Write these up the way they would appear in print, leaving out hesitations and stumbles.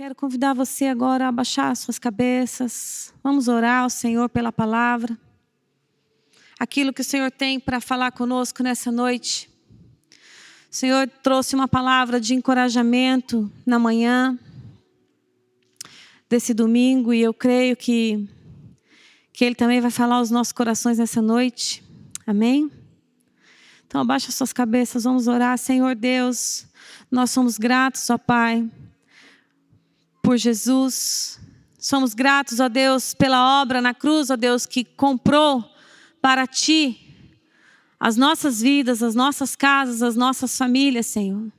Quero convidar você agora a abaixar suas cabeças. Vamos orar ao Senhor pela palavra. Aquilo que o Senhor tem para falar conosco nessa noite. O Senhor trouxe uma palavra de encorajamento na manhã desse domingo. E eu creio que Ele também vai falar aos nossos corações nessa noite. Amém? Então abaixa suas cabeças, vamos orar. Senhor Deus, nós somos gratos, ó Pai, por Jesus. Somos gratos, ó Deus, pela obra na cruz, ó Deus, que comprou para Ti as nossas vidas, as nossas casas, as nossas famílias, Senhor.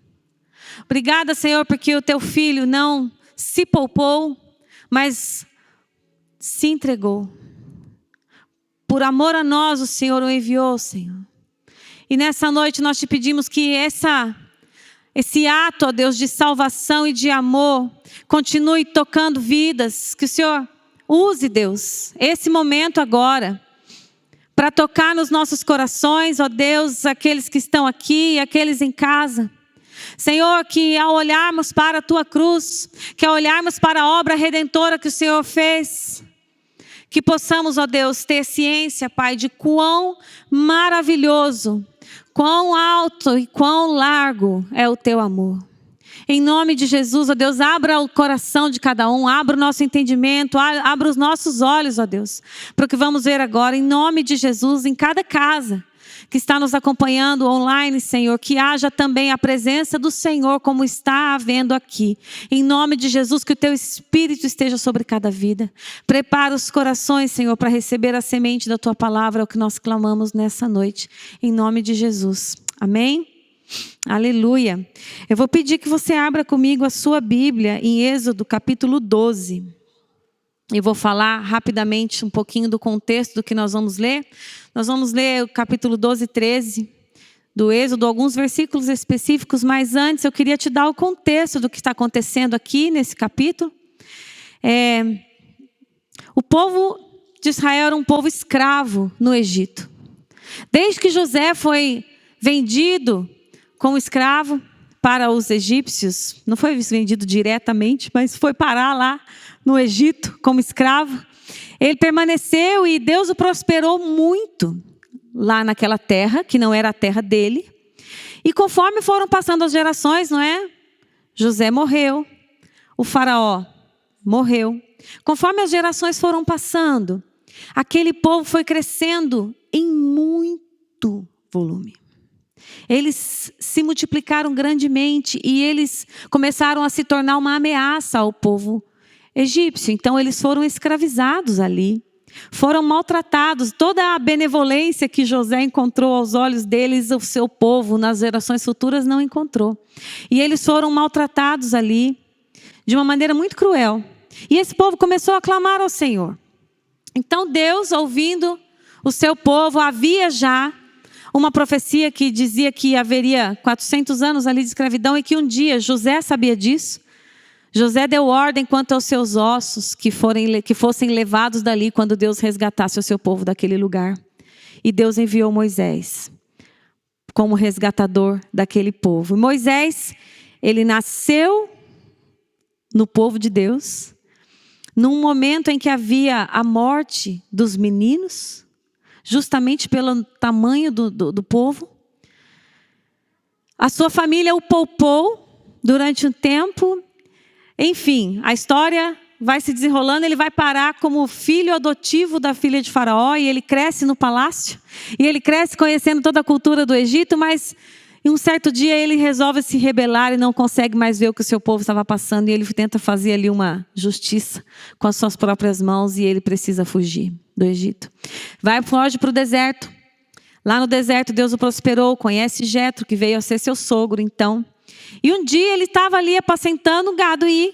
Obrigada, Senhor, porque o Teu Filho não se poupou, mas se entregou. Por amor a nós, o Senhor o enviou, Senhor. E nessa noite nós Te pedimos que esse ato, ó Deus, de salvação e de amor, continue tocando vidas. Que o Senhor use, Deus, esse momento agora, para tocar nos nossos corações, ó Deus, aqueles que estão aqui e aqueles em casa. Senhor, que ao olharmos para a Tua cruz, que ao olharmos para a obra redentora que o Senhor fez, que possamos, ó Deus, ter ciência, Pai, de quão maravilhoso, quão alto e quão largo é o Teu amor. Em nome de Jesus, ó Deus, abra o coração de cada um, abra o nosso entendimento, abra os nossos olhos, ó Deus, para o que vamos ver agora, em nome de Jesus, em cada casa que está nos acompanhando online, Senhor, que haja também a presença do Senhor como está havendo aqui. Em nome de Jesus, que o Teu Espírito esteja sobre cada vida. Prepara os corações, Senhor, para receber a semente da Tua palavra, é o que nós clamamos nessa noite. Em nome de Jesus. Amém? Aleluia. Eu vou pedir que você abra comigo a sua Bíblia em Êxodo capítulo 12. Eu vou falar rapidamente um pouquinho do contexto do que nós vamos ler. Nós vamos ler o capítulo 12 e 13 do Êxodo, alguns versículos específicos, mas antes eu queria te dar o contexto do que está acontecendo aqui nesse capítulo. O povo de Israel era um povo escravo no Egito. Desde que José foi vendido como escravo para os egípcios, não foi vendido diretamente, mas foi parar lá no Egito como escravo. Ele permaneceu e Deus o prosperou muito lá naquela terra, que não era a terra dele. E conforme foram passando as gerações, não é? José morreu, o faraó morreu. Conforme as gerações foram passando, aquele povo foi crescendo em muito volume. Eles se multiplicaram grandemente e eles começaram a se tornar uma ameaça ao povo egípcio. Então eles foram escravizados ali, foram maltratados. Toda a benevolência que José encontrou aos olhos deles, o seu povo nas gerações futuras não encontrou. E eles foram maltratados ali de uma maneira muito cruel. E esse povo começou a clamar ao Senhor. Então Deus, ouvindo o seu povo, havia já uma profecia que dizia que haveria 400 anos ali de escravidão e que um dia, José sabia disso. José deu ordem quanto aos seus ossos que fossem levados dali quando Deus resgatasse o seu povo daquele lugar. E Deus enviou Moisés como resgatador daquele povo. Moisés, ele nasceu no povo de Deus, num momento em que havia a morte dos meninos, justamente pelo tamanho do povo. A sua família o poupou durante um tempo. Enfim, a história vai se desenrolando, ele vai parar como filho adotivo da filha de Faraó, e ele cresce no palácio, e ele cresce conhecendo toda a cultura do Egito, mas em um certo dia ele resolve se rebelar e não consegue mais ver o que o seu povo estava passando, e ele tenta fazer ali uma justiça com as suas próprias mãos, e ele precisa fugir do Egito. Foge para o deserto. Lá no deserto Deus o prosperou, conhece Jetro, que veio a ser seu sogro então. E um dia ele estava ali apacentando o gado e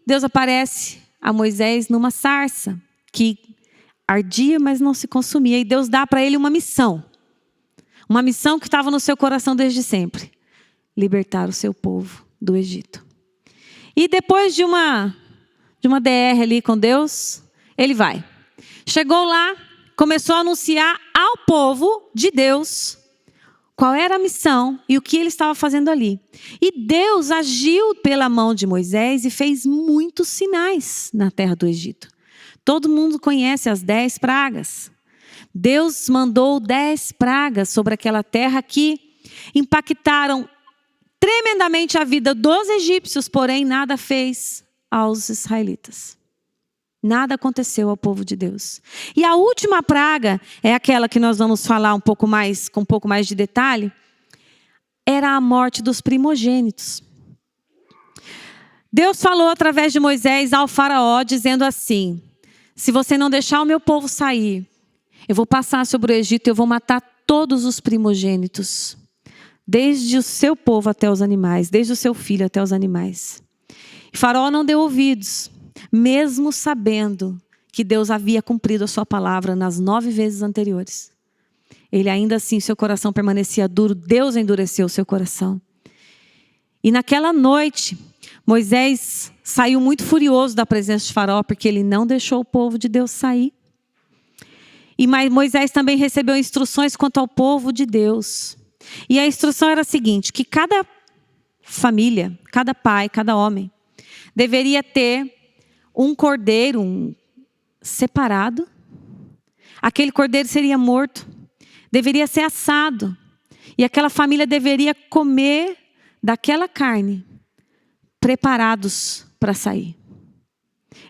Deus aparece a Moisés numa sarça que ardia, mas não se consumia. E Deus dá para ele uma missão que estava no seu coração desde sempre: libertar o seu povo do Egito. E depois de uma DR ali com Deus, ele vai. Chegou lá, começou a anunciar ao povo de Deus qual era a missão e o que ele estava fazendo ali. E Deus agiu pela mão de Moisés e fez muitos sinais na terra do Egito. Todo mundo conhece as 10 pragas. Deus mandou 10 pragas sobre aquela terra que impactaram tremendamente a vida dos egípcios, porém nada fez aos israelitas. Nada aconteceu ao povo de Deus. E a última praga, é aquela que nós vamos falar com um pouco mais de detalhe, era a morte dos primogênitos. Deus falou através de Moisés ao faraó, dizendo assim: se você não deixar o meu povo sair, eu vou passar sobre o Egito e eu vou matar todos os primogênitos, desde o seu povo até os animais, desde o seu filho até os animais. E Faraó não deu ouvidos, mesmo sabendo que Deus havia cumprido a sua palavra nas 9 vezes anteriores. Ele ainda assim, seu coração permanecia duro, Deus endureceu o seu coração. E naquela noite, Moisés saiu muito furioso da presença de Faraó, porque ele não deixou o povo de Deus sair. E Moisés também recebeu instruções quanto ao povo de Deus. E a instrução era a seguinte, que cada família, cada pai, cada homem, deveria ter um cordeiro separado. Aquele cordeiro seria morto, deveria ser assado. E aquela família deveria comer daquela carne, preparados para sair.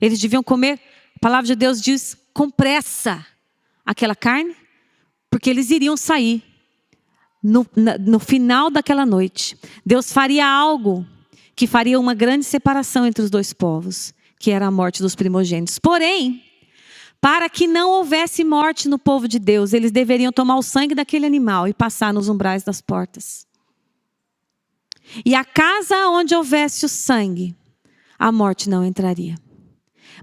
Eles deviam comer, a palavra de Deus diz, com pressa, aquela carne, porque eles iriam sair. No final daquela noite, Deus faria algo que faria uma grande separação entre os dois povos, que era a morte dos primogênitos. Porém, para que não houvesse morte no povo de Deus, eles deveriam tomar o sangue daquele animal e passar nos umbrais das portas. E a casa onde houvesse o sangue, a morte não entraria.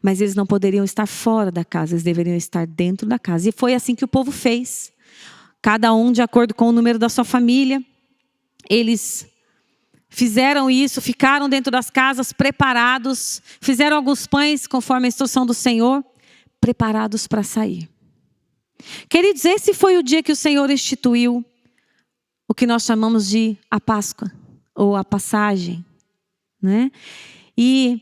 Mas eles não poderiam estar fora da casa, eles deveriam estar dentro da casa. E foi assim que o povo fez. Cada um de acordo com o número da sua família. Eles fizeram isso, ficaram dentro das casas preparados. Fizeram alguns pães conforme a instrução do Senhor, preparados para sair. Queridos, esse foi o dia que o Senhor instituiu o que nós chamamos de a Páscoa, ou a passagem, né? E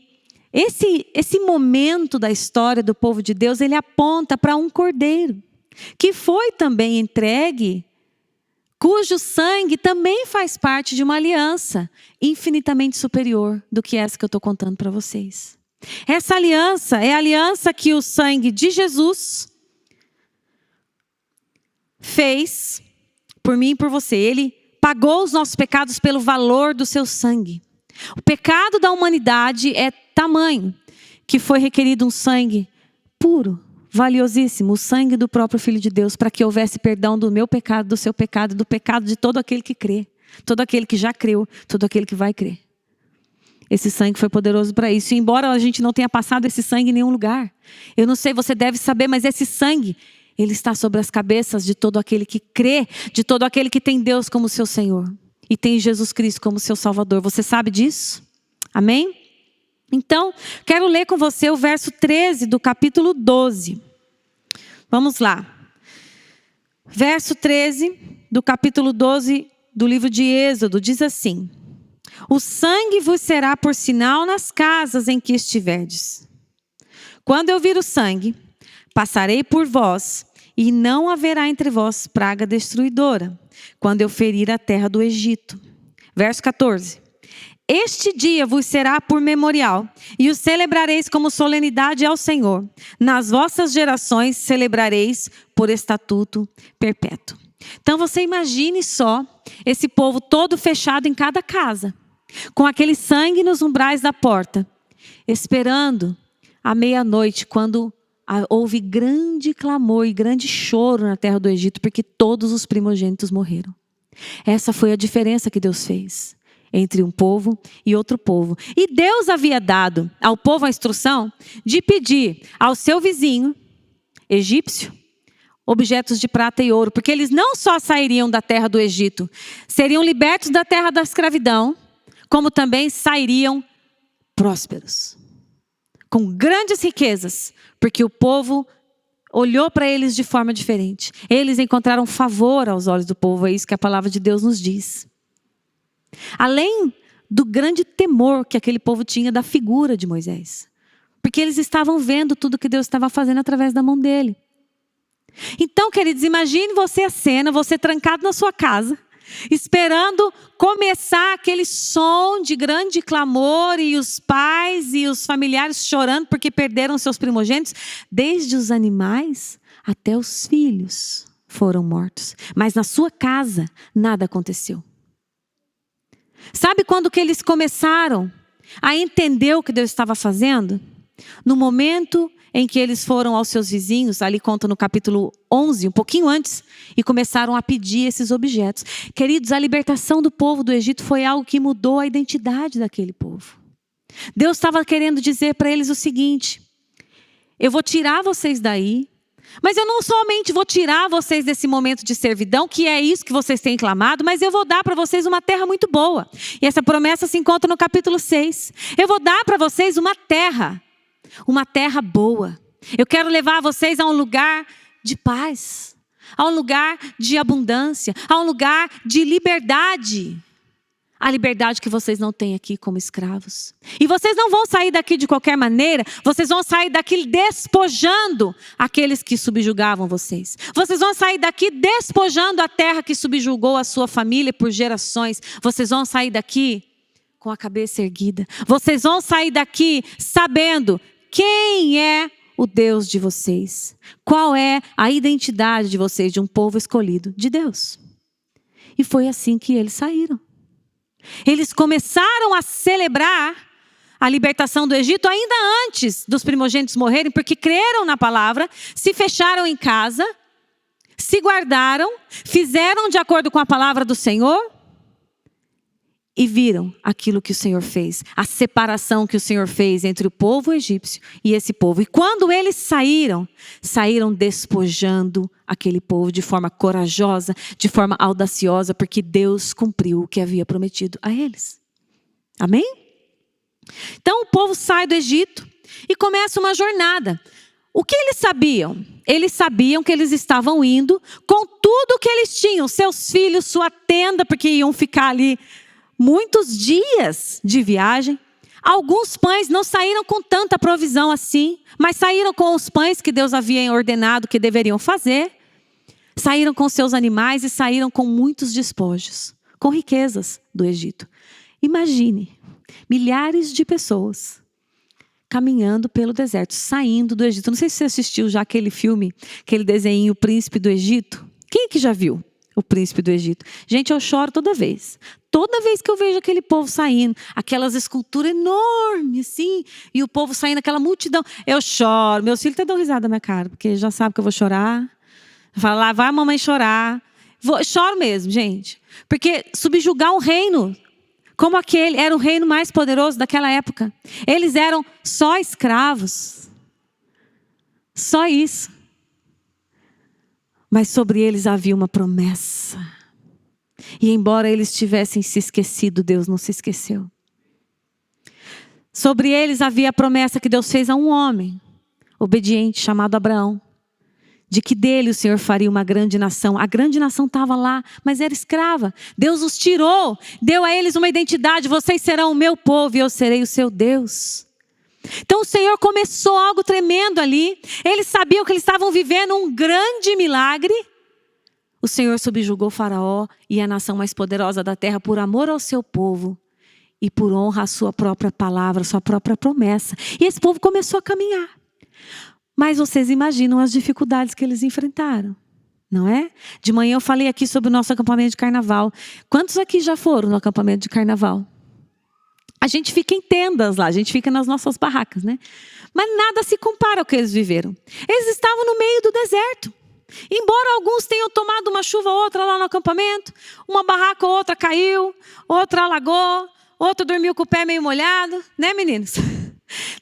esse momento da história do povo de Deus, ele aponta para um cordeiro, que foi também entregue, cujo sangue também faz parte de uma aliança infinitamente superior do que essa que eu estou contando para vocês. Essa aliança é a aliança que o sangue de Jesus fez por mim e por você. Ele pagou os nossos pecados pelo valor do seu sangue. O pecado da humanidade é tamanho que foi requerido um sangue puro, valiosíssimo, o sangue do próprio Filho de Deus, para que houvesse perdão do meu pecado, do seu pecado, do pecado de todo aquele que crê, todo aquele que já creu, todo aquele que vai crer. Esse sangue foi poderoso para isso. E embora a gente não tenha passado esse sangue em nenhum lugar, eu não sei, você deve saber, mas esse sangue, ele está sobre as cabeças de todo aquele que crê, de todo aquele que tem Deus como seu Senhor e tem Jesus Cristo como seu Salvador. Você sabe disso? Amém? Então, quero ler com você o verso 13 do capítulo 12. Vamos lá. Verso 13 do capítulo 12 do livro de Êxodo diz assim: o sangue vos será por sinal nas casas em que estiverdes. Quando eu vir o sangue, passarei por vós, e não haverá entre vós praga destruidora, quando eu ferir a terra do Egito. Verso 14. Este dia vos será por memorial, e o celebrareis como solenidade ao Senhor. Nas vossas gerações celebrareis por estatuto perpétuo. Então você imagine só esse povo todo fechado em cada casa, com aquele sangue nos umbrais da porta, esperando à meia-noite, quando houve grande clamor e grande choro na terra do Egito, porque todos os primogênitos morreram. Essa foi a diferença que Deus fez entre um povo e outro povo. E Deus havia dado ao povo a instrução de pedir ao seu vizinho egípcio objetos de prata e ouro, porque eles não só sairiam da terra do Egito, seriam libertos da terra da escravidão, como também sairiam prósperos, com grandes riquezas, porque o povo olhou para eles de forma diferente. Eles encontraram favor aos olhos do povo, é isso que a palavra de Deus nos diz. Além do grande temor que aquele povo tinha da figura de Moisés. Porque eles estavam vendo tudo que Deus estava fazendo através da mão dele. Então, queridos, imagine você a cena, você trancado na sua casa, esperando começar aquele som de grande clamor e os pais e os familiares chorando porque perderam seus primogênitos. Desde os animais até os filhos foram mortos. Mas na sua casa nada aconteceu. Sabe quando que eles começaram a entender o que Deus estava fazendo? No momento em que eles foram aos seus vizinhos, ali conta no capítulo 11, um pouquinho antes, e começaram a pedir esses objetos. Queridos, a libertação do povo do Egito foi algo que mudou a identidade daquele povo. Deus estava querendo dizer para eles o seguinte: eu vou tirar vocês daí, mas eu não somente vou tirar vocês desse momento de servidão, que é isso que vocês têm clamado, mas eu vou dar para vocês uma terra muito boa. E essa promessa se encontra no capítulo 6. Eu vou dar para vocês uma terra boa. Eu quero levar vocês a um lugar de paz, a um lugar de abundância, a um lugar de liberdade. A liberdade que vocês não têm aqui como escravos. E vocês não vão sair daqui de qualquer maneira. Vocês vão sair daqui despojando aqueles que subjugavam vocês. Vocês vão sair daqui despojando a terra que subjugou a sua família por gerações. Vocês vão sair daqui com a cabeça erguida. Vocês vão sair daqui sabendo quem é o Deus de vocês. Qual é a identidade de vocês, de um povo escolhido de Deus. E foi assim que eles saíram. Eles começaram a celebrar a libertação do Egito ainda antes dos primogênitos morrerem, porque creram na palavra, se fecharam em casa, se guardaram, fizeram de acordo com a palavra do Senhor e viram aquilo que o Senhor fez, a separação que o Senhor fez entre o povo egípcio e esse povo. E quando eles saíram despojando aquele povo de forma corajosa, de forma audaciosa, porque Deus cumpriu o que havia prometido a eles. Amém? Então o povo sai do Egito e começa uma jornada. O que eles sabiam? Eles sabiam que eles estavam indo com tudo o que eles tinham, seus filhos, sua tenda, porque iam ficar ali muitos dias de viagem. Alguns pães não saíram com tanta provisão assim, mas saíram com os pães que Deus havia ordenado que deveriam fazer. Saíram com seus animais e saíram com muitos despojos, com riquezas do Egito. Imagine, milhares de pessoas caminhando pelo deserto, saindo do Egito. Não sei se você assistiu já aquele filme, aquele desenho, O Príncipe do Egito. Quem é que já viu O Príncipe do Egito? Gente, eu choro toda vez. Toda vez que eu vejo aquele povo saindo, aquelas esculturas enormes, assim, e o povo saindo, aquela multidão, eu choro. Meus filhos até dão risada na minha cara, porque já sabem que eu vou chorar. Fala, lá vai a mamãe chorar. Choro mesmo, gente. Porque subjugar um reino como aquele, era o reino mais poderoso daquela época. Eles eram só escravos. Só isso. Mas sobre eles havia uma promessa. E embora eles tivessem se esquecido, Deus não se esqueceu. Sobre eles havia a promessa que Deus fez a um homem obediente chamado Abraão, de que dele o Senhor faria uma grande nação. A grande nação estava lá, mas era escrava. Deus os tirou, deu a eles uma identidade. Vocês serão o meu povo e eu serei o seu Deus. Então o Senhor começou algo tremendo ali. Eles sabiam que eles estavam vivendo um grande milagre. O Senhor subjugou Faraó e a nação mais poderosa da terra por amor ao seu povo e por honra à sua própria palavra, à sua própria promessa. E esse povo começou a caminhar. Mas vocês imaginam as dificuldades que eles enfrentaram, não é? De manhã eu falei aqui sobre o nosso acampamento de carnaval. Quantos aqui já foram no acampamento de carnaval? A gente fica em tendas lá, a gente fica nas nossas barracas, né? Mas nada se compara ao que eles viveram. Eles estavam no meio do deserto. Embora alguns tenham tomado uma chuva ou outra lá no acampamento, uma barraca ou outra caiu, outra alagou, outra dormiu com o pé meio molhado, né, meninos?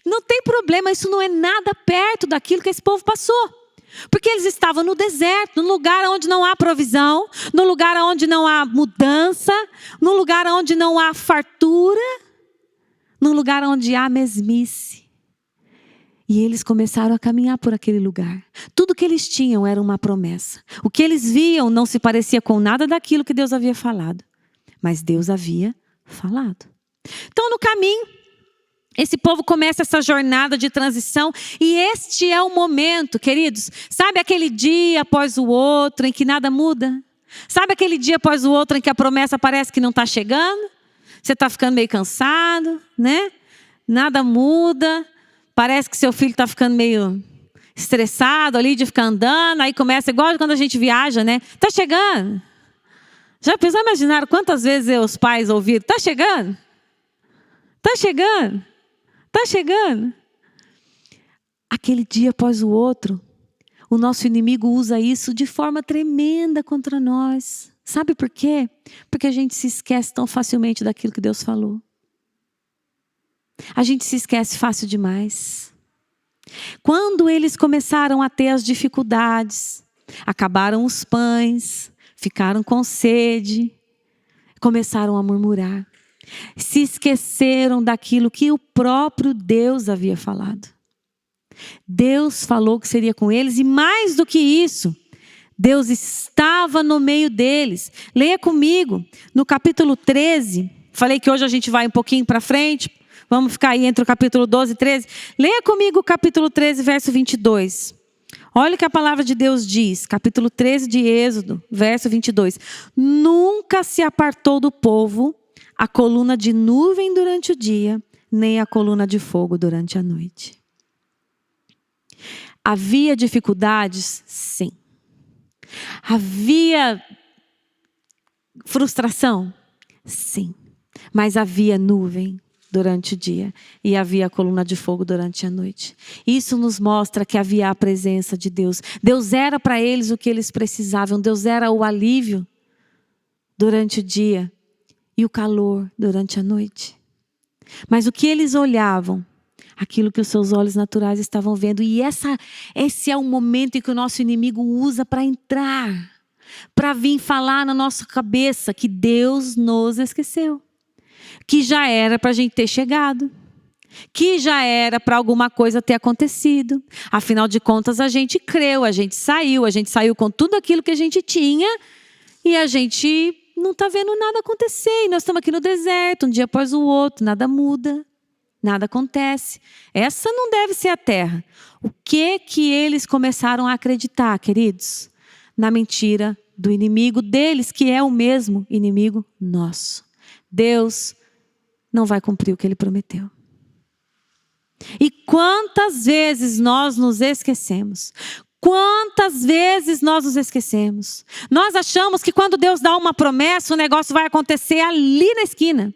Não tem problema, isso não é nada perto daquilo que esse povo passou. Porque eles estavam no deserto, num lugar onde não há provisão, num lugar onde não há mudança, num lugar onde não há fartura, num lugar onde há mesmice. E eles começaram a caminhar por aquele lugar. Tudo que eles tinham era uma promessa. O que eles viam não se parecia com nada daquilo que Deus havia falado. Mas Deus havia falado. Então, no caminho, esse povo começa essa jornada de transição. E este é o momento, queridos. Sabe aquele dia após o outro em que nada muda? Sabe aquele dia após o outro em que a promessa parece que não está chegando? Você está ficando meio cansado, né? Nada muda. Parece que seu filho está ficando meio estressado ali de ficar andando. Aí começa igual quando a gente viaja, né? Está chegando. Já imaginaram quantas vezes os pais ouviram? Está chegando. Está chegando. Está chegando. Aquele dia após o outro, o nosso inimigo usa isso de forma tremenda contra nós. Sabe por quê? Porque a gente se esquece tão facilmente daquilo que Deus falou. A gente se esquece fácil demais. Quando eles começaram a ter as dificuldades, acabaram os pães, ficaram com sede, começaram a murmurar. Se esqueceram daquilo que o próprio Deus havia falado. Deus falou que seria com eles e mais do que isso, Deus estava no meio deles. Leia comigo no capítulo 13. Falei que hoje a gente vai um pouquinho para frente. Vamos ficar aí entre o capítulo 12 e 13. Leia comigo o capítulo 13, verso 22. Olha o que a palavra de Deus diz. Capítulo 13 de Êxodo, verso 22. Nunca se apartou do povo a coluna de nuvem durante o dia, nem a coluna de fogo durante a noite. Havia dificuldades? Sim. Havia frustração? Sim. Mas havia nuvem durante o dia e havia a coluna de fogo durante a noite. Isso nos mostra que havia a presença de Deus. Deus era para eles o que eles precisavam. Deus era o alívio durante o dia e o calor durante a noite. Mas o que eles olhavam? Aquilo que os seus olhos naturais estavam vendo. E esse é o momento em que o nosso inimigo usa para entrar, para vir falar na nossa cabeça que Deus nos esqueceu. Que já era para a gente ter chegado. Que já era para alguma coisa ter acontecido. Afinal de contas, a gente creu, a gente saiu com tudo aquilo que a gente tinha e a gente não está vendo nada acontecer. E nós estamos aqui no deserto, um dia após o outro, nada muda, nada acontece. Essa não deve ser a terra. O que eles começaram a acreditar, queridos? Na mentira do inimigo deles, que é o mesmo inimigo nosso. Deus não vai cumprir o que Ele prometeu. E quantas vezes nós nos esquecemos? Quantas vezes nós nos esquecemos? Nós achamos que quando Deus dá uma promessa, o negócio vai acontecer ali na esquina.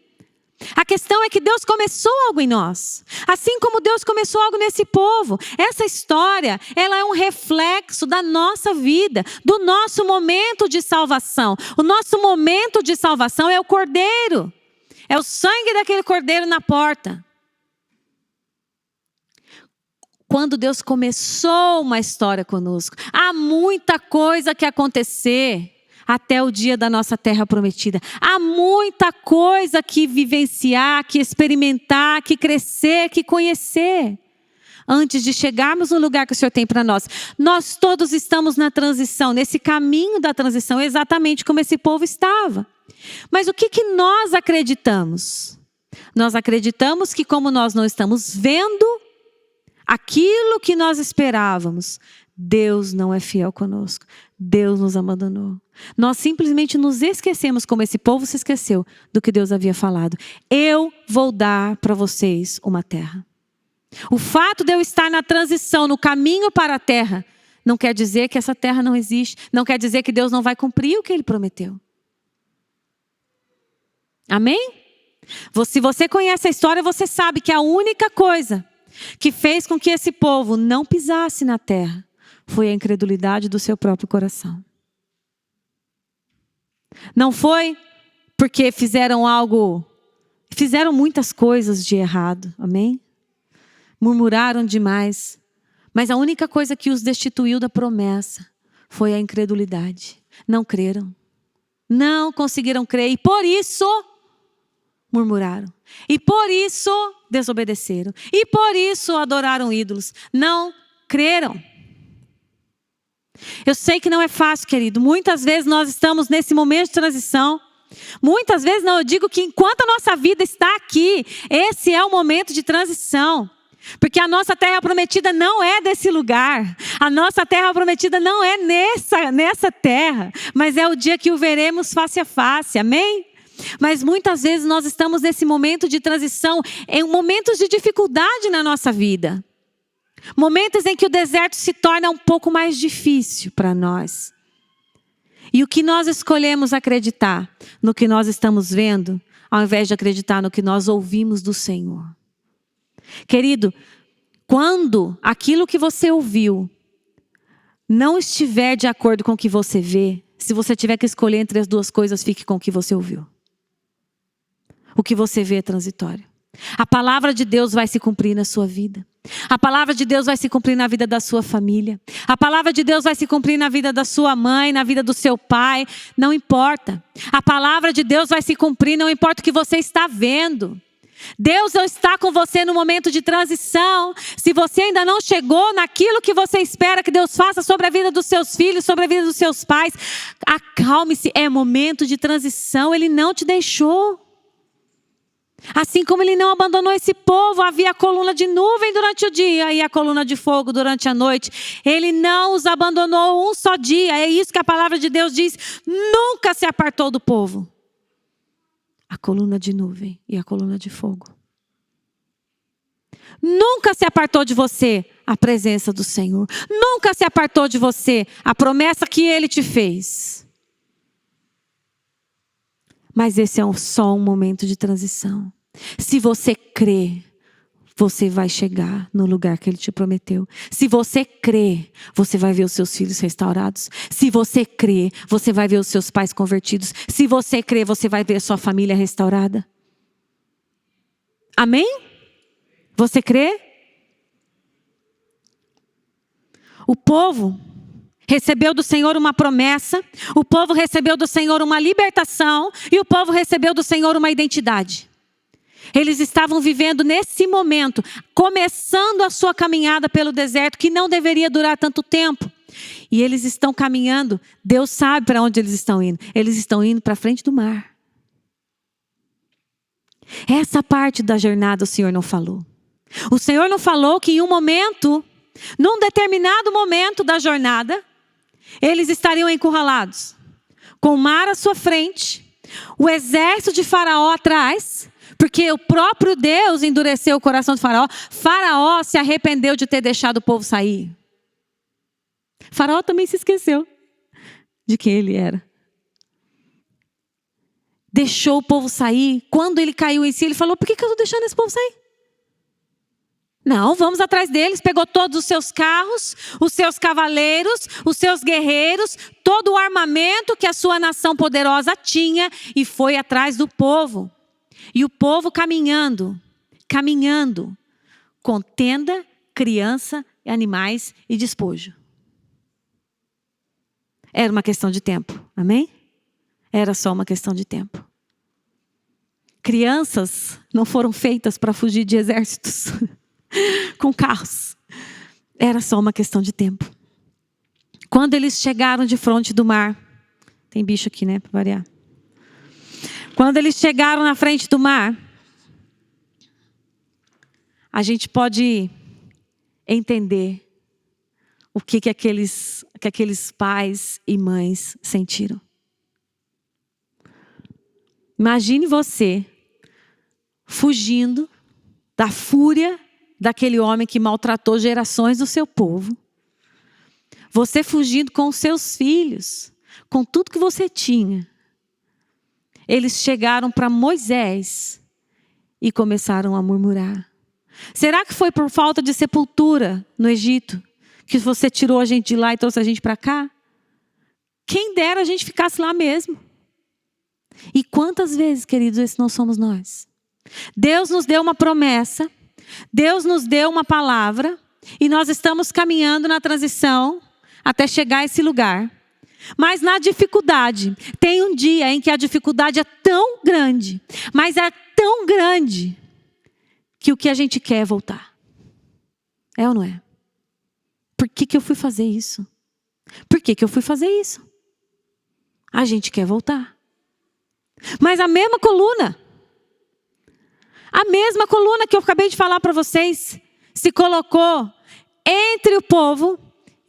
A questão é que Deus começou algo em nós. Assim como Deus começou algo nesse povo. Essa história, ela é um reflexo da nossa vida, do nosso momento de salvação. O nosso momento de salvação é o Cordeiro. É o sangue daquele Cordeiro na porta. Quando Deus começou uma história conosco, há muita coisa que acontecer até o dia da nossa terra prometida. Há muita coisa que vivenciar, que experimentar, que crescer, que conhecer. Antes de chegarmos no lugar que o Senhor tem para nós. Nós todos estamos na transição, nesse caminho da transição, exatamente como esse povo estava. Mas o que nós acreditamos? Nós acreditamos que como nós não estamos vendo aquilo que nós esperávamos, Deus não é fiel conosco. Deus nos abandonou. Nós simplesmente nos esquecemos, como esse povo se esqueceu, do que Deus havia falado. Eu vou dar para vocês uma terra. O fato de eu estar na transição, no caminho para a terra, não quer dizer que essa terra não existe. Não quer dizer que Deus não vai cumprir o que Ele prometeu. Amém? Se você conhece a história, você sabe que a única coisa que fez com que esse povo não pisasse na terra foi a incredulidade do seu próprio coração. Não foi porque fizeram muitas coisas de errado, amém? Murmuraram demais, mas a única coisa que os destituiu da promessa foi a incredulidade. Não creram, não conseguiram crer e por isso murmuraram. E por isso desobedeceram. E por isso adoraram ídolos. Não creram. Eu sei que não é fácil, querido. Muitas vezes nós estamos nesse momento de transição. Muitas vezes não, eu digo que enquanto a nossa vida está aqui, esse é o momento de transição. Porque a nossa terra prometida não é desse lugar. A nossa terra prometida não é nessa terra. Mas é o dia que o veremos face a face, amém? Mas muitas vezes nós estamos nesse momento de transição, em momentos de dificuldade na nossa vida. Momentos em que o deserto se torna um pouco mais difícil para nós. E o que nós escolhemos acreditar no que nós estamos vendo, ao invés de acreditar no que nós ouvimos do Senhor. Querido, quando aquilo que você ouviu não estiver de acordo com o que você vê, se você tiver que escolher entre as duas coisas, fique com o que você ouviu. O que você vê é transitório. A palavra de Deus vai se cumprir na sua vida. A palavra de Deus vai se cumprir na vida da sua família. A palavra de Deus vai se cumprir na vida da sua mãe, na vida do seu pai. Não importa. A palavra de Deus vai se cumprir, não importa o que você está vendo. Deus está com você no momento de transição. Se você ainda não chegou naquilo que você espera que Deus faça sobre a vida dos seus filhos, sobre a vida dos seus pais, acalme-se, é momento de transição. Ele não te deixou. Assim como ele não abandonou esse povo, havia a coluna de nuvem durante o dia e a coluna de fogo durante a noite. Ele não os abandonou um só dia. É isso que a palavra de Deus diz. Nunca se apartou do povo. A coluna de nuvem e a coluna de fogo. Nunca se apartou de você a presença do Senhor. Nunca se apartou de você a promessa que Ele te fez. Mas esse é só um momento de transição. Se você crê, você vai chegar no lugar que Ele te prometeu. Se você crê, você vai ver os seus filhos restaurados. Se você crê, você vai ver os seus pais convertidos. Se você crê, você vai ver a sua família restaurada. Amém? Você crê? O povo recebeu do Senhor uma promessa, o povo recebeu do Senhor uma libertação e o povo recebeu do Senhor uma identidade. Eles estavam vivendo nesse momento, começando a sua caminhada pelo deserto, que não deveria durar tanto tempo. E eles estão caminhando, Deus sabe para onde eles estão indo. Eles estão indo para frente do mar. Essa parte da jornada o Senhor não falou. O Senhor não falou que em um momento, num determinado momento da jornada, eles estariam encurralados, com o mar à sua frente, o exército de Faraó atrás, porque o próprio Deus endureceu o coração de Faraó. Faraó se arrependeu de ter deixado o povo sair. Faraó também se esqueceu de quem ele era. Deixou o povo sair. Quando ele caiu em si, ele falou: por que eu estou deixando esse povo sair? Não, vamos atrás deles. Pegou todos os seus carros, os seus cavaleiros, os seus guerreiros, todo o armamento que a sua nação poderosa tinha e foi atrás do povo. E o povo caminhando, com tenda, criança, animais e despojo. Era uma questão de tempo, amém? Era só uma questão de tempo. Crianças não foram feitas para fugir de exércitos com carros. Era só uma questão de tempo. Quando eles chegaram de frente do mar, tem bicho aqui, né, para variar. Quando eles chegaram na frente do mar, a gente pode entender o que aqueles pais e mães sentiram. Imagine você fugindo da fúria daquele homem que maltratou gerações do seu povo. Você fugindo com os seus filhos, com tudo que você tinha. Eles chegaram para Moisés e começaram a murmurar. Será que foi por falta de sepultura no Egito que você tirou a gente de lá e trouxe a gente para cá? Quem dera a gente ficasse lá mesmo. E quantas vezes, queridos, esse não somos nós? Deus nos deu uma promessa, Deus nos deu uma palavra e nós estamos caminhando na transição até chegar a esse lugar. Mas na dificuldade, tem um dia em que a dificuldade é tão grande, mas é tão grande que o que a gente quer é voltar. É ou não é? Por que eu fui fazer isso? Por que eu fui fazer isso? A gente quer voltar. Mas a mesma coluna que eu acabei de falar para vocês, se colocou entre o povo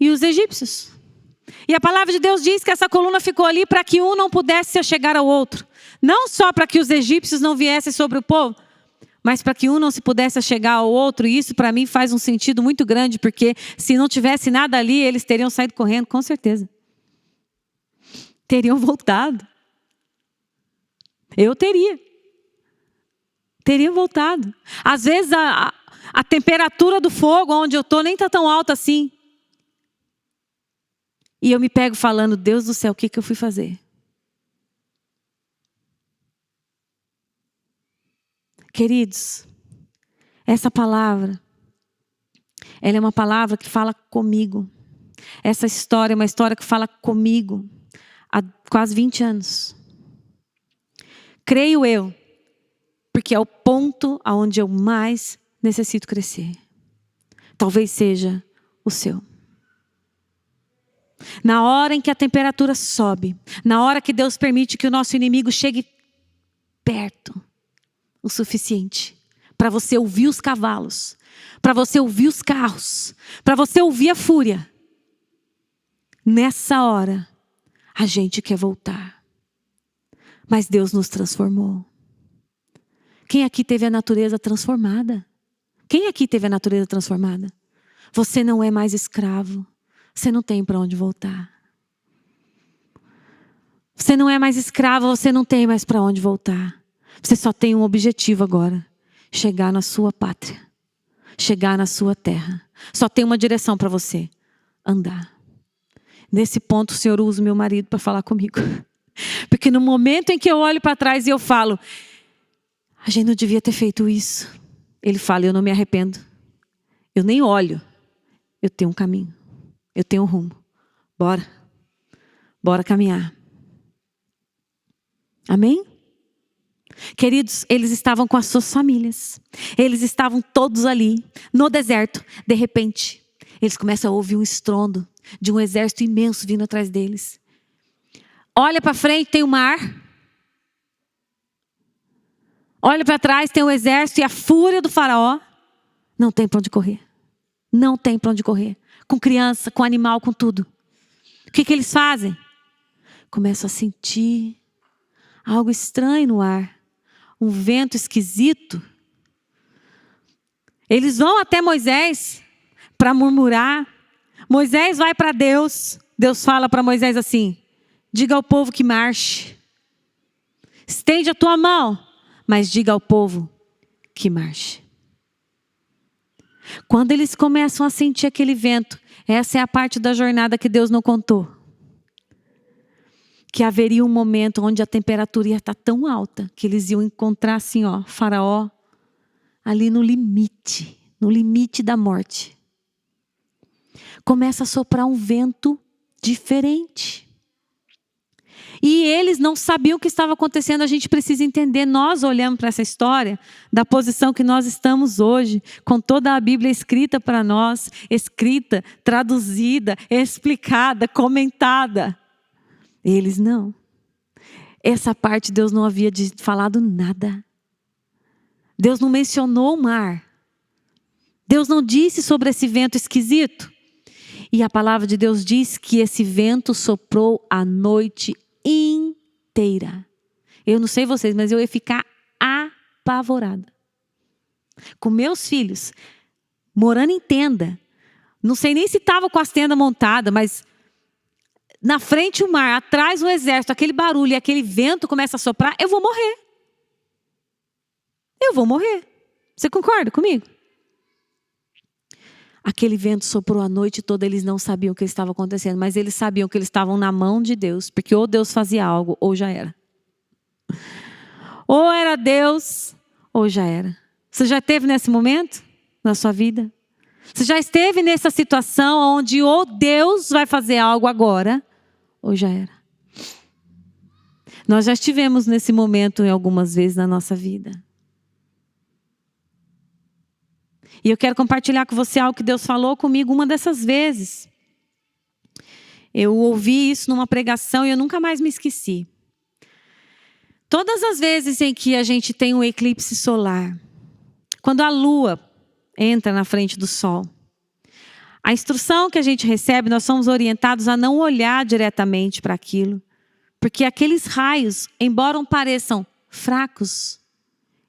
e os egípcios. E a palavra de Deus diz que essa coluna ficou ali para que um não pudesse se chegar ao outro. Não só para que os egípcios não viessem sobre o povo, mas para que um não se pudesse chegar ao outro. E isso para mim faz um sentido muito grande, porque se não tivesse nada ali, eles teriam saído correndo, com certeza. Teriam voltado. Eu teria. Teriam voltado. Às vezes a temperatura do fogo onde eu estou nem está tão alta assim. E eu me pego falando, Deus do céu, o que eu fui fazer? Queridos, essa palavra, ela é uma palavra que fala comigo. Essa história é uma história que fala comigo há quase 20 anos. Creio eu, porque é o ponto aonde eu mais necessito crescer. Talvez seja o seu. Na hora em que a temperatura sobe, na hora que Deus permite que o nosso inimigo chegue perto o suficiente para você ouvir os cavalos, para você ouvir os carros, para você ouvir a fúria. Nessa hora, a gente quer voltar. Mas Deus nos transformou. Quem aqui teve a natureza transformada? Quem aqui teve a natureza transformada? Você não é mais escravo. Você não tem para onde voltar. Você não é mais escravo, você não tem mais para onde voltar. Você só tem um objetivo agora: chegar na sua pátria, chegar na sua terra. Só tem uma direção para você: andar. Nesse ponto o Senhor usa o meu marido para falar comigo. Porque no momento em que eu olho para trás e eu falo, a gente não devia ter feito isso, ele fala, eu não me arrependo. Eu nem olho. Eu tenho um caminho. Eu tenho um rumo. Bora caminhar. Amém? Queridos, eles estavam com as suas famílias. Eles estavam todos ali, no deserto. De repente, eles começam a ouvir um estrondo de um exército imenso vindo atrás deles. Olha para frente, tem o mar. Olha para trás, tem o exército e a fúria do faraó. Não tem para onde correr. Não tem para onde correr. Com criança, com animal, com tudo. O que eles fazem? Começam a sentir algo estranho no ar. Um vento esquisito. Eles vão até Moisés para murmurar. Moisés vai para Deus. Deus fala para Moisés assim: diga ao povo que marche. Estende a tua mão, mas diga ao povo que marche. Quando eles começam a sentir aquele vento, essa é a parte da jornada que Deus não contou. Que haveria um momento onde a temperatura ia estar tão alta que eles iam encontrar assim, Faraó ali no limite da morte. Começa a soprar um vento diferente. E eles não sabiam o que estava acontecendo. A gente precisa entender, nós olhamos para essa história, da posição que nós estamos hoje, com toda a Bíblia escrita para nós, escrita, traduzida, explicada, comentada. Eles não. Essa parte Deus não havia falado nada. Deus não mencionou o mar. Deus não disse sobre esse vento esquisito. E a palavra de Deus diz que esse vento soprou a noite inteira. Eu não sei vocês, mas eu ia ficar apavorada. Com meus filhos, morando em tenda. Não sei nem se estava com as tendas montadas, mas na frente o mar, atrás o exército, aquele barulho e aquele vento começa a soprar, eu vou morrer. Eu vou morrer. Você concorda comigo? Aquele vento soprou a noite toda, eles não sabiam o que estava acontecendo, mas eles sabiam que eles estavam na mão de Deus, porque ou Deus fazia algo, ou já era. Ou era Deus, ou já era. Você já esteve nesse momento na sua vida? Você já esteve nessa situação onde ou Deus vai fazer algo agora, ou já era. Nós já estivemos nesse momento em algumas vezes na nossa vida. E eu quero compartilhar com você algo que Deus falou comigo uma dessas vezes. Eu ouvi isso numa pregação e eu nunca mais me esqueci. Todas as vezes em que a gente tem um eclipse solar, quando a lua entra na frente do sol, a instrução que a gente recebe, nós somos orientados a não olhar diretamente para aquilo. Porque aqueles raios, embora pareçam fracos,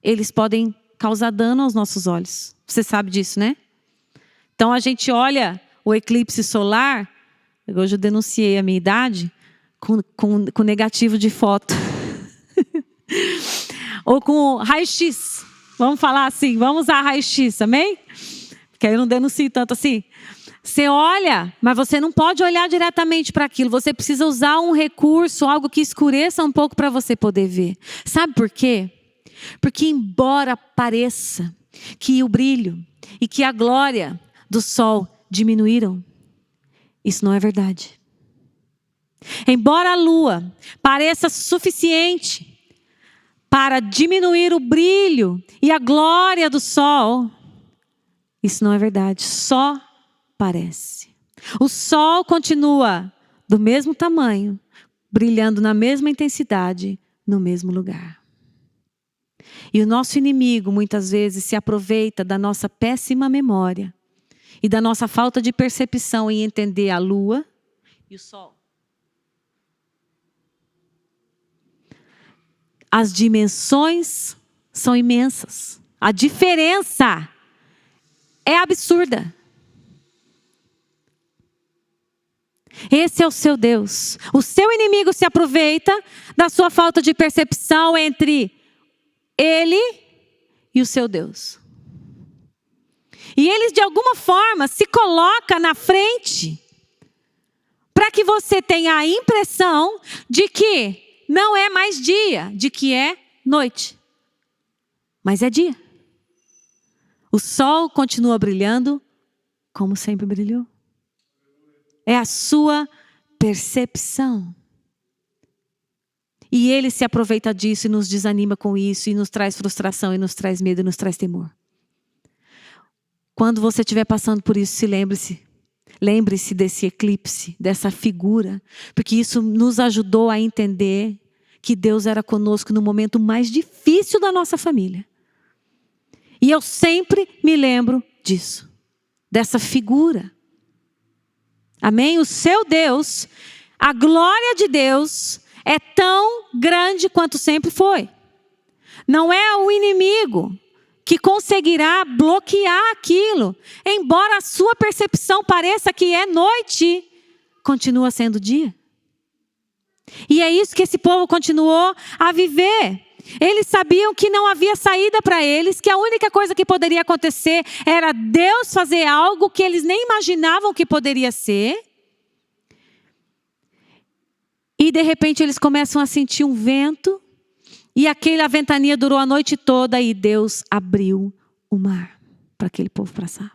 eles podem causar dano aos nossos olhos. Você sabe disso, né? Então a gente olha o eclipse solar, hoje eu denunciei a minha idade, com negativo de foto. Ou com raio-x. Vamos falar assim, vamos usar raio-x, amém? Porque aí eu não denuncio tanto assim. Você olha, mas você não pode olhar diretamente para aquilo. Você precisa usar um recurso, algo que escureça um pouco para você poder ver. Sabe por quê? Porque embora pareça que o brilho e que a glória do sol diminuíram, isso não é verdade. Embora a lua pareça suficiente para diminuir o brilho e a glória do sol, isso não é verdade. Só parece. O sol continua do mesmo tamanho, brilhando na mesma intensidade, no mesmo lugar. E o nosso inimigo muitas vezes se aproveita da nossa péssima memória e da nossa falta de percepção em entender a lua e o sol. As dimensões são imensas. A diferença é absurda. Esse é o seu Deus. O seu inimigo se aproveita da sua falta de percepção entre ele e o seu Deus. E ele, de alguma forma, se coloca na frente para que você tenha a impressão de que não é mais dia, de que é noite. Mas é dia. O sol continua brilhando como sempre brilhou. É a sua percepção. E ele se aproveita disso e nos desanima com isso, e nos traz frustração, e nos traz medo, e nos traz temor. Quando você estiver passando por isso, lembre-se desse eclipse, dessa figura, porque isso nos ajudou a entender que Deus era conosco no momento mais difícil da nossa família. E eu sempre me lembro disso, dessa figura. Amém? O seu Deus, a glória de Deus é tão grande quanto sempre foi. Não é o inimigo que conseguirá bloquear aquilo. Embora a sua percepção pareça que é noite, continua sendo dia. E é isso que esse povo continuou a viver. Eles sabiam que não havia saída para eles, que a única coisa que poderia acontecer era Deus fazer algo que eles nem imaginavam que poderia ser. E de repente eles começam a sentir um vento, e aquela ventania durou a noite toda, e Deus abriu o mar para aquele povo passar.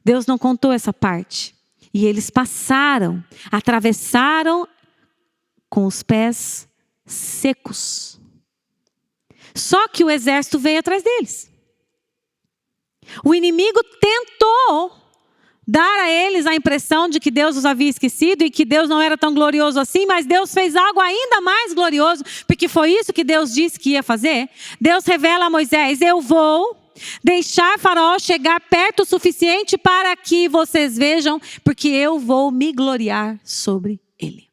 Deus não contou essa parte. E eles passaram, atravessaram com os pés secos. Só que o exército veio atrás deles. O inimigo tentou dar a eles a impressão de que Deus os havia esquecido e que Deus não era tão glorioso assim, mas Deus fez algo ainda mais glorioso, porque foi isso que Deus disse que ia fazer. Deus revela a Moisés: eu vou deixar Faraó chegar perto o suficiente para que vocês vejam, porque eu vou me gloriar sobre ele.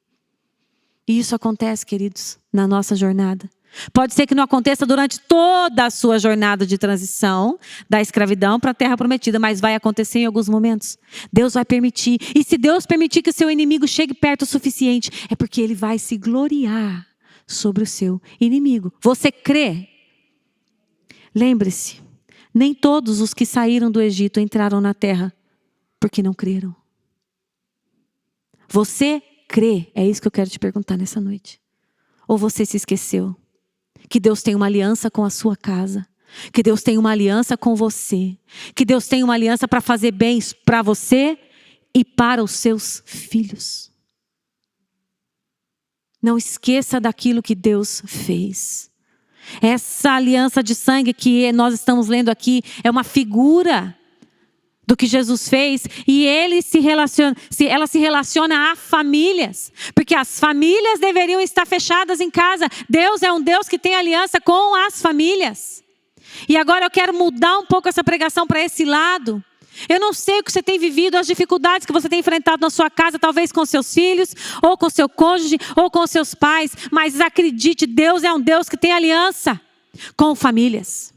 E isso acontece, queridos, na nossa jornada. Pode ser que não aconteça durante toda a sua jornada de transição da escravidão para a terra prometida, mas vai acontecer em alguns momentos. Deus vai permitir. E se Deus permitir que o seu inimigo chegue perto o suficiente, é porque ele vai se gloriar sobre o seu inimigo. Você crê? Lembre-se, nem todos os que saíram do Egito entraram na terra porque não creram. Você crê? É isso que eu quero te perguntar nessa noite. Ou você se esqueceu que Deus tem uma aliança com a sua casa, que Deus tem uma aliança com você, que Deus tem uma aliança para fazer bens para você e para os seus filhos? Não esqueça daquilo que Deus fez. Essa aliança de sangue que nós estamos lendo aqui é uma figura do que Jesus fez, e ela se relaciona a famílias, porque as famílias deveriam estar fechadas em casa. Deus é um Deus que tem aliança com as famílias. E agora eu quero mudar um pouco essa pregação para esse lado. Eu não sei o que você tem vivido, as dificuldades que você tem enfrentado na sua casa, talvez com seus filhos, ou com seu cônjuge, ou com seus pais, mas acredite, Deus é um Deus que tem aliança com famílias.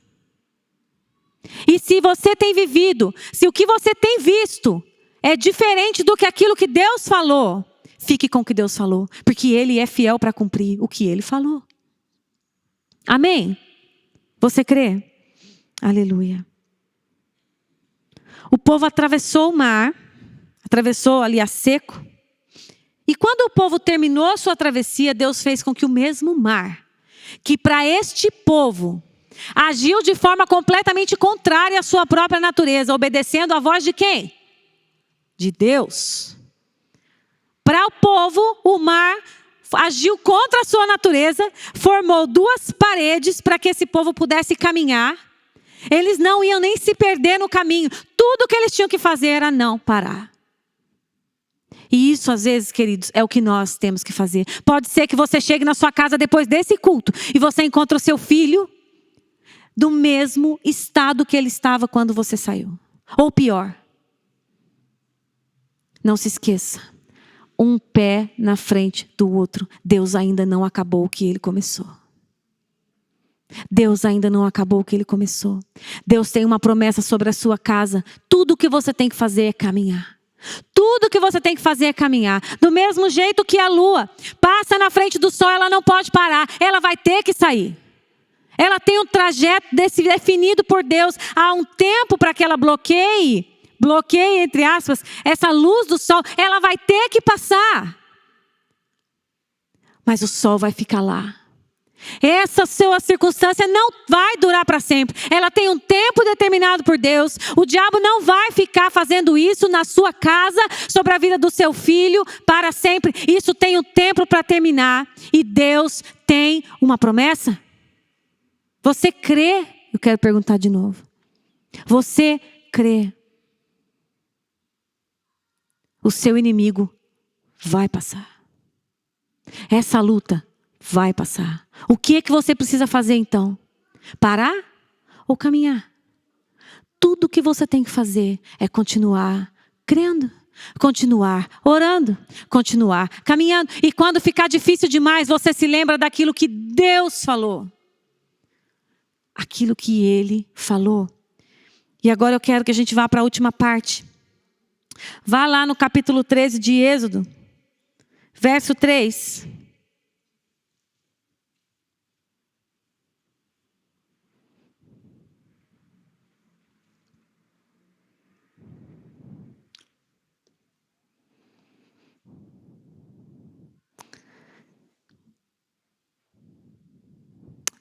E se você tem vivido, se o que você tem visto é diferente do que aquilo que Deus falou, fique com o que Deus falou, porque Ele é fiel para cumprir o que Ele falou. Amém? Você crê? Aleluia. O povo atravessou o mar, atravessou ali a seco, e quando o povo terminou sua travessia, Deus fez com que o mesmo mar, que para este povo agiu de forma completamente contrária à sua própria natureza, obedecendo à voz de quem? De Deus. Para o povo, o mar agiu contra a sua natureza, formou duas paredes para que esse povo pudesse caminhar. Eles não iam nem se perder no caminho. Tudo que eles tinham que fazer era não parar. E isso, às vezes, queridos, é o que nós temos que fazer. Pode ser que você chegue na sua casa depois desse culto e você encontra o seu filho do mesmo estado que ele estava quando você saiu. Ou pior. Não se esqueça. Um pé na frente do outro. Deus ainda não acabou o que Ele começou. Deus ainda não acabou o que Ele começou. Deus tem uma promessa sobre a sua casa. Tudo o que você tem que fazer é caminhar. Tudo o que você tem que fazer é caminhar. Do mesmo jeito que a lua passa na frente do sol, ela não pode parar. Ela vai ter que sair. Ela tem um trajeto definido por Deus. Há um tempo para que ela bloqueie, entre aspas, essa luz do sol. Ela vai ter que passar. Mas o sol vai ficar lá. Essa sua circunstância não vai durar para sempre. Ela tem um tempo determinado por Deus. O diabo não vai ficar fazendo isso na sua casa, sobre a vida do seu filho, para sempre. Isso tem um tempo para terminar. E Deus tem uma promessa. Você crê? Eu quero perguntar de novo. Você crê? O seu inimigo vai passar. Essa luta vai passar. O que é que você precisa fazer então? Parar ou caminhar? Tudo que você tem que fazer é continuar crendo, continuar orando, continuar caminhando. E quando ficar difícil demais, você se lembra daquilo que Deus falou. Aquilo que Ele falou. E agora eu quero que a gente vá para a última parte. Vá lá no capítulo 13 de Êxodo, verso 3.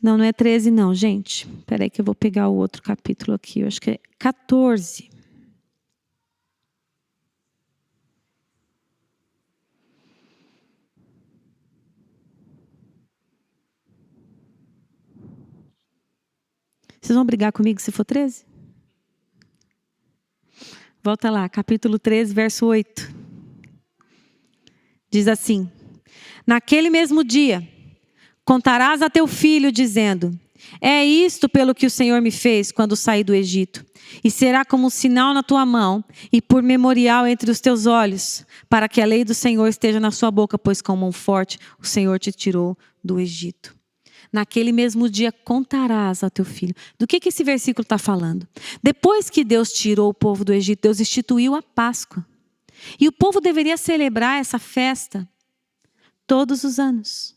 Não, não é 13 não, gente. Espera aí que eu vou pegar o outro capítulo aqui. Eu acho que é 14. Vocês vão brigar comigo se for 13? Volta lá, capítulo 13, verso 8. Diz assim: naquele mesmo dia, contarás a teu filho, dizendo: é isto pelo que o Senhor me fez quando saí do Egito. E será como um sinal na tua mão e por memorial entre os teus olhos, para que a lei do Senhor esteja na sua boca, pois com mão forte o Senhor te tirou do Egito. Naquele mesmo dia contarás ao teu filho. Do que esse versículo está falando? Depois que Deus tirou o povo do Egito, Deus instituiu a Páscoa. E o povo deveria celebrar essa festa todos os anos.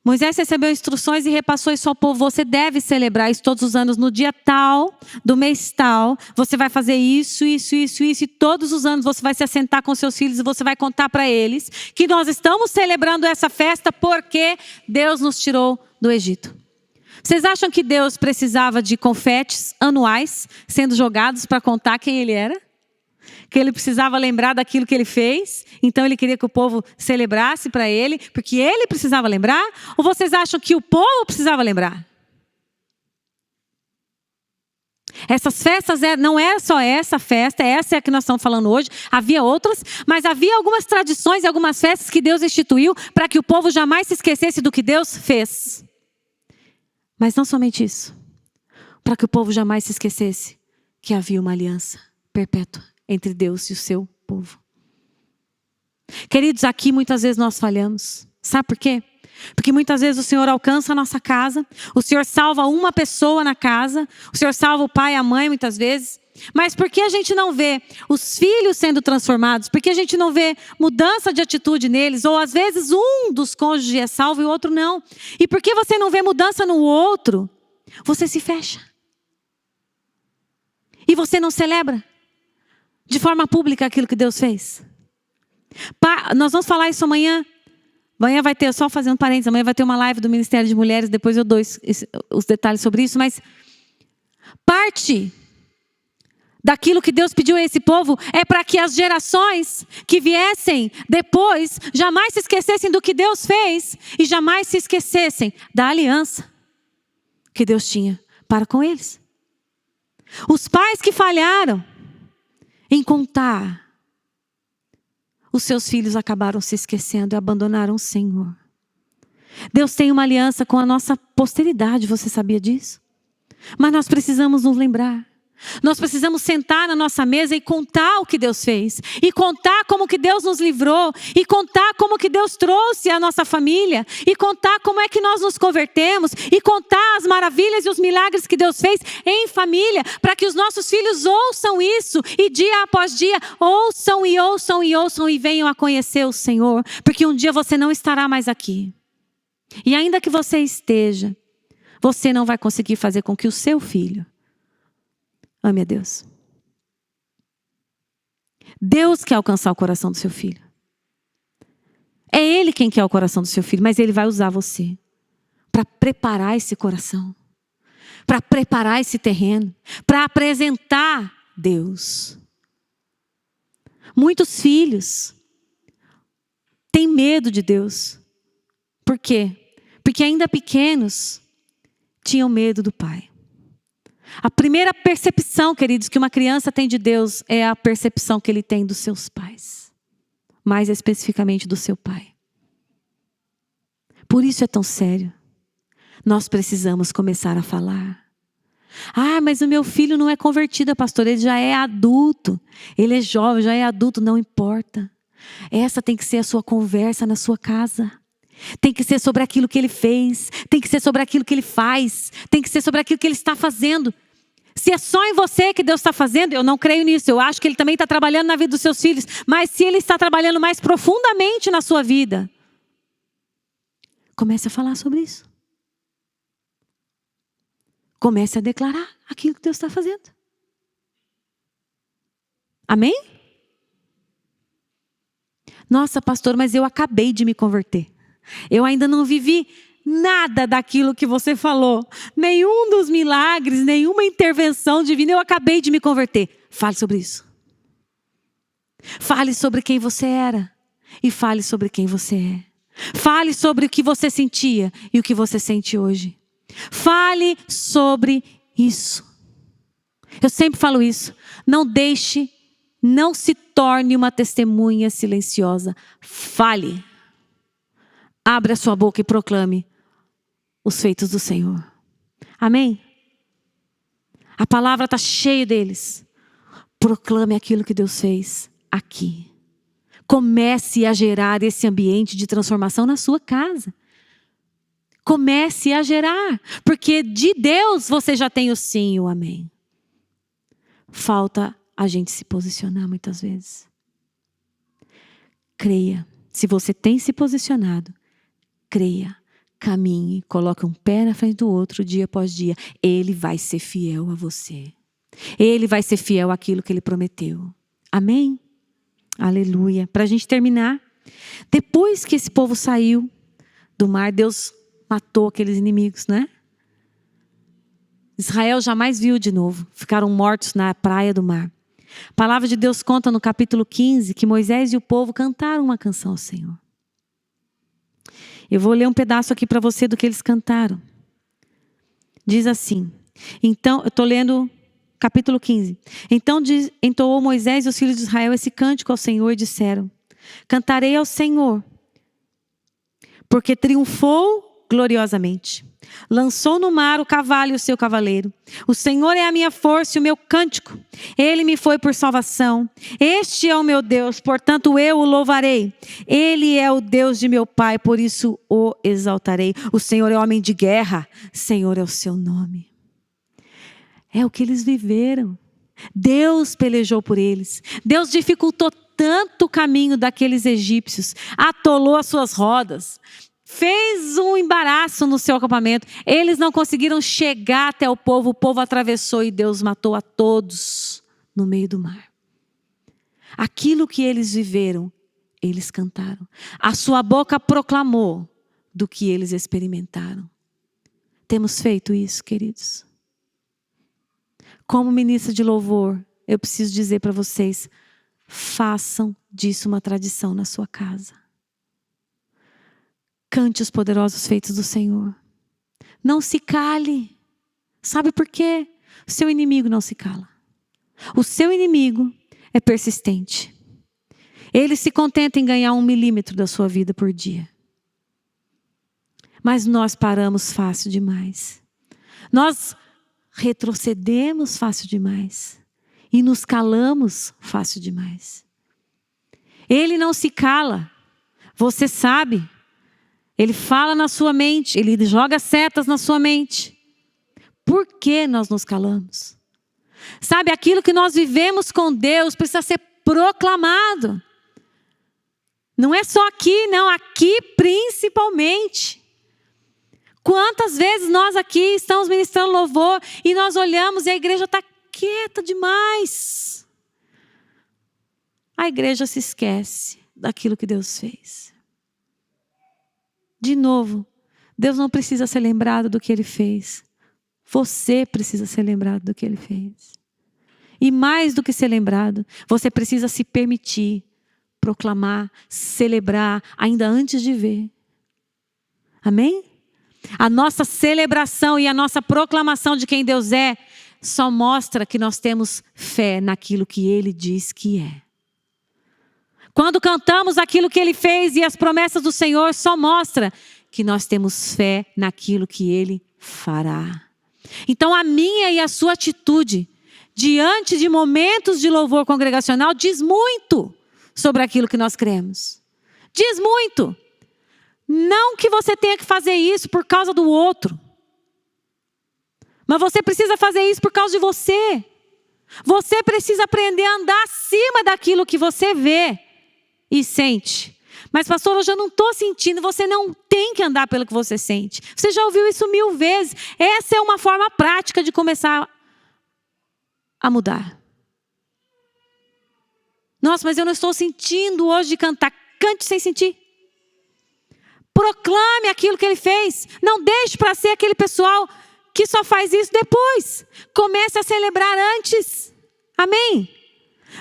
Moisés recebeu instruções e repassou isso ao povo. Você deve celebrar isso todos os anos. No dia tal, do mês tal, você vai fazer isso. E todos os anos você vai se assentar com seus filhos e você vai contar para eles que nós estamos celebrando essa festa porque Deus nos tirou do Egito. Vocês acham que Deus precisava de confetes anuais sendo jogados para contar quem Ele era? que ele precisava lembrar daquilo que ele fez, então ele queria que o povo celebrasse para ele, porque ele precisava lembrar? Ou vocês acham que o povo precisava lembrar? Essas festas não era só essa festa, essa é a que nós estamos falando hoje. Havia outras, mas havia algumas tradições e algumas festas que Deus instituiu para que o povo jamais se esquecesse do que Deus fez. Mas não somente isso, para que o povo jamais se esquecesse que havia uma aliança perpétua entre Deus e o seu povo. Queridos, aqui muitas vezes nós falhamos. Sabe por quê? Porque muitas vezes o Senhor alcança a nossa casa, o Senhor salva uma pessoa na casa, o Senhor salva o pai e a mãe muitas vezes. Mas por que a gente não vê os filhos sendo transformados? Por que a gente não vê mudança de atitude neles? Ou às vezes um dos cônjuges é salvo e o outro não. E por que você não vê mudança no outro? Você se fecha. E você não celebra de forma pública aquilo que Deus fez. Nós vamos falar isso amanhã. Amanhã vai ter, só fazendo parênteses, amanhã vai ter uma live do Ministério de Mulheres, depois eu dou os detalhes sobre isso, mas parte daquilo que Deus pediu a esse povo é para que as gerações que viessem depois jamais se esquecessem do que Deus fez e jamais se esquecessem da aliança que Deus tinha para com eles. Os pais que falharam em contar, os seus filhos acabaram se esquecendo e abandonaram o Senhor. Deus tem uma aliança com a nossa posteridade, você sabia disso? Mas nós precisamos nos lembrar. Nós precisamos sentar na nossa mesa e contar o que Deus fez. E contar como que Deus nos livrou. E contar como que Deus trouxe a nossa família. E contar como é que nós nos convertemos. E contar as maravilhas e os milagres que Deus fez em família. Para que os nossos filhos ouçam isso. E dia após dia ouçam e ouçam e ouçam e venham a conhecer o Senhor. Porque um dia você não estará mais aqui. E ainda que você esteja, você não vai conseguir fazer com que o seu filho ame a Deus. Deus quer alcançar o coração do seu filho. É Ele quem quer o coração do seu filho, mas Ele vai usar você para preparar esse coração, para preparar esse terreno, para apresentar Deus. Muitos filhos têm medo de Deus. Por quê? Porque ainda pequenos tinham medo do Pai. A primeira percepção, queridos, que uma criança tem de Deus é a percepção que ele tem dos seus pais. Mais especificamente do seu pai. Por isso é tão sério. Nós precisamos começar a falar. Ah, mas o meu filho não é convertido, pastor. Ele já é adulto. Ele é jovem, já é adulto. Não importa. Essa tem que ser a sua conversa na sua casa. Tem que ser sobre aquilo que ele fez. Tem que ser sobre aquilo que ele faz. Tem que ser sobre aquilo que ele está fazendo. Se é só em você que Deus está fazendo, eu não creio nisso. Eu acho que Ele também está trabalhando na vida dos seus filhos. Mas se Ele está trabalhando mais profundamente na sua vida, comece a falar sobre isso. Comece a declarar aquilo que Deus está fazendo. Amém? Nossa, pastor, mas eu acabei de me converter. Eu ainda não vivi nada daquilo que você falou. Nenhum dos milagres, nenhuma intervenção divina. Eu acabei de me converter. Fale sobre isso. Fale sobre quem você era. E fale sobre quem você é. Fale sobre o que você sentia e o que você sente hoje. Fale sobre isso. Eu sempre falo isso. Não se torne uma testemunha silenciosa. Fale. Abra a sua boca e proclame os feitos do Senhor. Amém? A palavra está cheia deles. Proclame aquilo que Deus fez aqui. Comece a gerar esse ambiente de transformação na sua casa. Comece a gerar. Porque de Deus você já tem o sim e o amém. Falta a gente se posicionar muitas vezes. Creia. Se você tem se posicionado, creia. Caminhe, coloque um pé na frente do outro dia após dia. Ele vai ser fiel a você. Ele vai ser fiel àquilo que Ele prometeu. Amém? Aleluia. Para a gente terminar, depois que esse povo saiu do mar, Deus matou aqueles inimigos, né? Israel jamais viu de novo. Ficaram mortos na praia do mar. A palavra de Deus conta no capítulo 15 que Moisés e o povo cantaram uma canção ao Senhor. Eu vou ler um pedaço aqui para você do que eles cantaram. Diz assim, então, eu estou lendo capítulo 15. Então entoou Moisés e os filhos de Israel esse cântico ao Senhor e disseram: cantarei ao Senhor, porque triunfou gloriosamente. Lançou no mar o cavalo e o seu cavaleiro. O Senhor é a minha força e o meu cântico. Ele me foi por salvação. Este é o meu Deus, portanto eu o louvarei. Ele é o Deus de meu pai, por isso o exaltarei. O Senhor é homem de guerra. Senhor é o seu nome. É o que eles viveram. Deus pelejou por eles. Deus dificultou tanto o caminho daqueles egípcios. Atolou as suas rodas. Fez um embaraço no seu acampamento. Eles não conseguiram chegar até o povo atravessou e Deus matou a todos no meio do mar. Aquilo que eles viveram, eles cantaram. A sua boca proclamou do que eles experimentaram. Temos feito isso, queridos? Como ministra de louvor, eu preciso dizer para vocês, façam disso uma tradição na sua casa. Cante os poderosos feitos do Senhor. Não se cale. Sabe por quê? O seu inimigo não se cala. O seu inimigo é persistente. Ele se contenta em ganhar 1 milímetro da sua vida por dia. Mas nós paramos fácil demais. Nós retrocedemos fácil demais. E nos calamos fácil demais. Ele não se cala. Você sabe. Ele fala na sua mente, ele joga setas na sua mente. Por que nós nos calamos? Sabe, aquilo que nós vivemos com Deus precisa ser proclamado. Não é só aqui, não, aqui principalmente. Quantas vezes nós aqui estamos ministrando louvor e nós olhamos e a igreja está quieta demais. A igreja se esquece daquilo que Deus fez. De novo, Deus não precisa ser lembrado do que Ele fez. Você precisa ser lembrado do que Ele fez. E mais do que ser lembrado, você precisa se permitir proclamar, celebrar, ainda antes de ver. Amém? A nossa celebração e a nossa proclamação de quem Deus é, só mostra que nós temos fé naquilo que Ele diz que é. Quando cantamos aquilo que Ele fez e as promessas do Senhor, só mostra que nós temos fé naquilo que Ele fará. Então a minha e a sua atitude, diante de momentos de louvor congregacional, diz muito sobre aquilo que nós cremos. Diz muito. Não que você tenha que fazer isso por causa do outro. Mas você precisa fazer isso por causa de você. Você precisa aprender a andar acima daquilo que você vê e sente. Mas pastor, eu já não estou sentindo. Você não tem que andar pelo que você sente. Você já ouviu isso 1000 vezes. Essa é uma forma prática de começar a mudar. Nossa, mas eu não estou sentindo hoje de cantar. Cante sem sentir. Proclame aquilo que Ele fez. Não deixe para ser aquele pessoal que só faz isso depois. Comece a celebrar antes. Amém?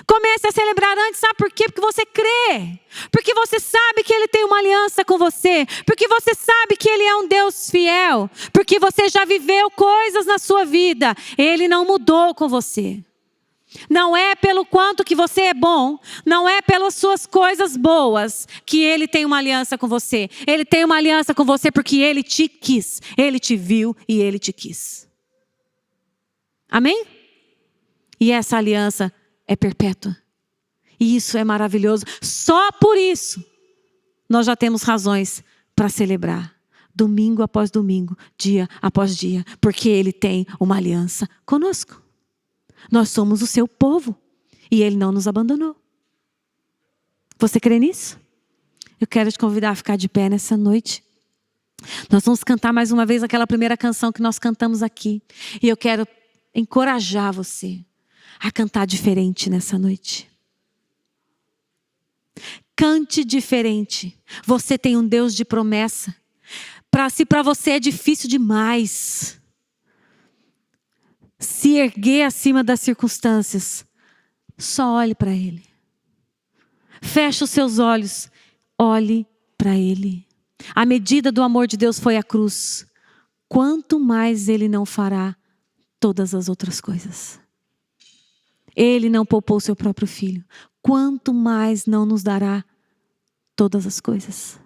Comece a celebrar antes, sabe por quê? Porque você crê. Porque você sabe que Ele tem uma aliança com você. Porque você sabe que Ele é um Deus fiel. Porque você já viveu coisas na sua vida. Ele não mudou com você. Não é pelo quanto que você é bom, não é pelas suas coisas boas que Ele tem uma aliança com você. Ele tem uma aliança com você porque Ele te quis. Ele te viu e Ele te quis. Amém? E essa aliança é perpétua. E isso é maravilhoso. Só por isso nós já temos razões para celebrar. Domingo após domingo, dia após dia. Porque Ele tem uma aliança conosco. Nós somos o seu povo. E Ele não nos abandonou. Você crê nisso? Eu quero te convidar a ficar de pé nessa noite. Nós vamos cantar mais uma vez aquela primeira canção que nós cantamos aqui. E eu quero encorajar você a cantar diferente nessa noite. Cante diferente. Você tem um Deus de promessa. Se para você é difícil demais se erguer acima das circunstâncias, Só olhe para Ele. Feche os seus olhos. Olhe para Ele. A medida do amor de Deus foi a cruz. Quanto mais Ele não fará todas as outras coisas. Ele não poupou seu próprio filho. Quanto mais não nos dará todas as coisas.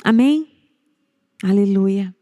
Amém? Aleluia.